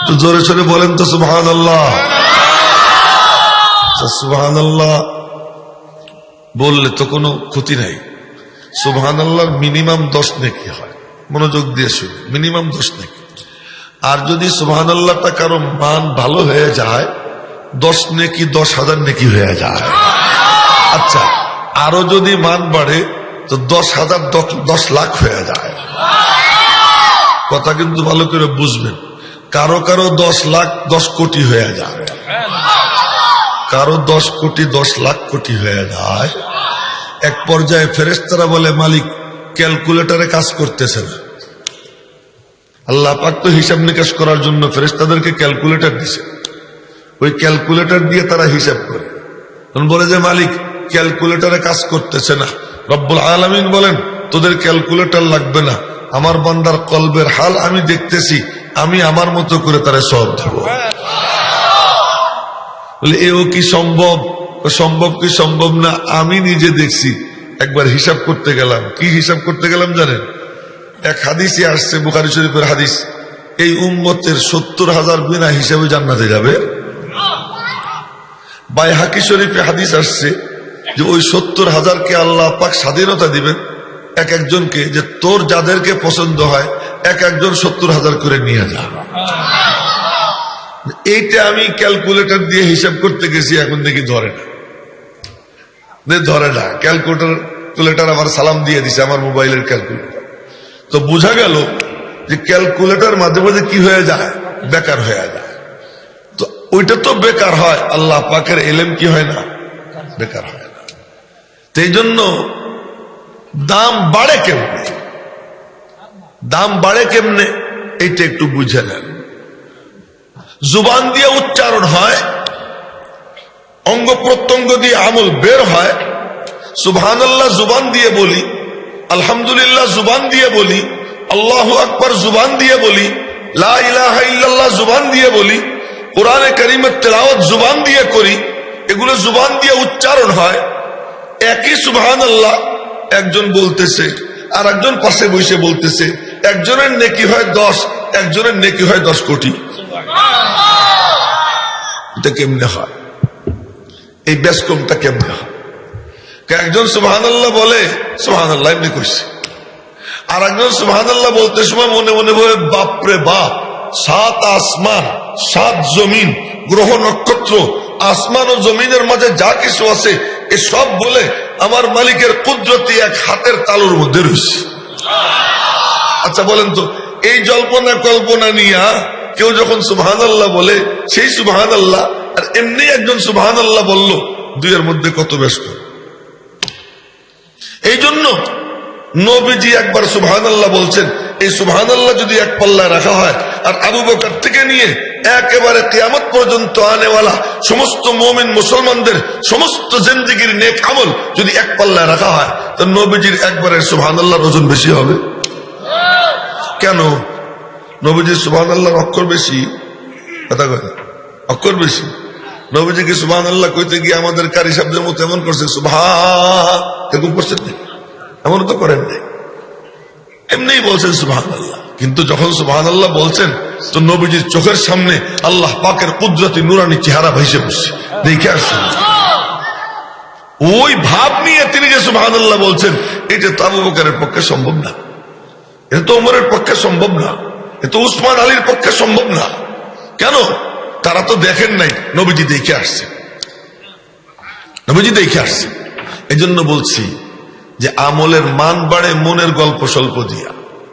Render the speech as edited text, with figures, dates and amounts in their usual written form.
তো জোরে সোরে বলেন তো সুবহানাল্লাহ। সুবহানাল্লাহ বললে তো কোনো ক্ষতি নাই। সুবহানাল্লাহর মিনিমাম 10 নেকি হয়, মনোযোগ দিয়ে শুনে, মিনিমাম 10 নেকি। আর যদি সুবহানাল্লাহটা কারো মান ভালো হয়ে যায় 10 নেকি 10,000 নেকি হয়ে যায়। আচ্ছা, আরো যদি মান বাড়ে তো 10,000 10 লাখ হয়ে যায়। কথা কিন্তু ভালো করে বুঝবেন। কারো কারো 10 লাখ 10 কোটি হয়ে যায়, কারো 10 কোটি 10 লাখ কোটি হয়ে যায়। এক পর্যায়ে ফেরেশতারা বলে, মালিক ক্যালকুলেটরে কাজ করতেছে না। আল্লাহ পাক তো হিসাব নিকাশ করার জন্য ফেরেশতাদেরকে ক্যালকুলেটর দিছে, ওই ক্যালকুলেটর দিয়ে তারা হিসাব করে। বলে যে মালিক ক্যালকুলেটরে কাজ করতেছে না। রব্বুল আলামিন বলেন, তোদের ক্যালকুলেটর লাগবে না, আমার বান্দার কলবের হাল আমি দেখতেছি, আমি আমার মতো করে তারা সব দেব। বলে এও কি সম্ভব? সম্ভব কি সম্ভব না আমি নিজে দেখছি। একবার হিসাব করতে গেলাম। কি হিসাব করতে গেলাম জানেন? এক হাদিসে আসছে, বুখারী শরীফের হাদিস, এই উম্মতের 70,000 বিনা হিসাবে জান্নাতে যাবে। বাইহাকি শরীফে হাদিস আসছে যে ওই 70,000কে আল্লাহ পাক স্বাধীনতা দিবেন এক একজনকে, যে তোর যাদেরকে পছন্দ হয় এক একজন 70,000 করে নিয়ে যা। এইটা আমি ক্যালকুলেটর দিয়ে হিসাব করতে গেছি, এখন দেখি ধরে না ক্যালকুলেটর আমার সালাম দিয়ে দিছে আমার মোবাইলের ক্যালকুলেটর। তো বোঝা গেল যে ক্যালকুলেটর মাঝে মাঝে কি হয়ে যায়, বেকার হয়ে যায়। তো ওইটা তো বেকার হয়, আল্লাহ পাকের ইলম কি হয় না, বেকার হয় না। তো এই জন্য দাম বাড়ে কেমনে, দাম বাড়ে কেমনে এইটা একটু বুঝে নেন। জুবান দিয়ে উচ্চারণ হয়, অঙ্গ প্রত্যঙ্গ দিয়ে আমল বের হয়। সুবহানাল্লাহ জুবান দিয়ে বলি, আলহামদুলিল্লাহ জুবান দিয়ে বলি, আল্লাহু আকবার জুবান দিয়ে বলি, লা ইলাহা ইল্লাল্লাহ জুবান দিয়ে বলি, কোরআনে কারীমের তেলাওয়াত জুবান দিয়ে করি। এগুলো জুবান দিয়ে উচ্চারণ হয়। একই সুবহানাল্লাহ একজন বলতেছে আর একজন পাশে বসে বলতেছে, একজনের নেকি হয় 10, একজনের নেকি হয় 10 কোটি। এটা কেমনে হয়? এই ব্যস্কমটা কেমনে হয়? একজন সুবহানাল্লাহ বলে সুবহানাল্লাহ এমনি কইছে, আর একজন সুবহানাল্লাহ বলতে সময় মনে মনে বলে, বাপরে বাপ, 7 আসমান 7 জমিন, গ্রহ নক্ষত্র, আসমান ও জমিনের মাঝে যা কিছু আছে এ সব বলে আমার মালিকের কুদরতি এক হাতের তালুর মধ্যে রয়েছে। আচ্ছা বলেন তো, এই জল্পনা কল্পনা নিয়া কেউ যখন সুবহানাল্লাহ বলে, সেই সুবহানাল্লাহ আর এমনি একজন সুবহানাল্লাহ বলল, দুইয়ের মধ্যে কত ব্যস্ত। এই জন্য নবীজি একবার সুবহানাল্লাহ বলছেন, এই সুবহানাল্লাহ যদি এক পাল্লায় রাখা হয় আর আবু বকর থেকে নিয়ে একেবারে কিয়ামত পর্যন্ত আনেওয়ালা সমস্ত মুমিন মুসলমানদের সমস্ত জিন্দেগির নেক আমল যদি এক পাল্লায় রাখা হয়, তো নবীজির একবারে সুবহানাল্লাহর ওজন বেশি হবে। কেন? নবীজির সুবহানাল্লাহর অক্ষর বেশি, কথা কয় অক্ষর বেশি। নবীজিকে সুবহানাল্লাহ কইতে গিয়ে আমাদের কারি শব্দের মতো এমন করছে, সুবহান এরকম করছেন না, এমন তো করেন নাই, এমনিই বলছেন সুবহানাল্লাহ। কিন্তু যখন সুবহানাল্লাহ বলছেন তো নবীজির চোখের সামনে আল্লাহ পাকের কুদরতি নুরানি চেহারা ভেসে বসছে, দেখে আসছেন। ওই ভাব নিয়ে তিনি যে সুবহানাল্লাহ বলছেন, এটা তো আবু বকরের পক্ষে সম্ভব না, এটা তো ওমরের পক্ষে সম্ভব না, এটা তো উসমান আলীর পক্ষে সম্ভব না। কেন? তারা তো দেখেন নাই, নবীজি দেখে আসছে, নবীজি দেখে আসছে। এই জন্য বলছি যে আমলের মান বাড়ে মনের গল্প স্বল্প দিয়া।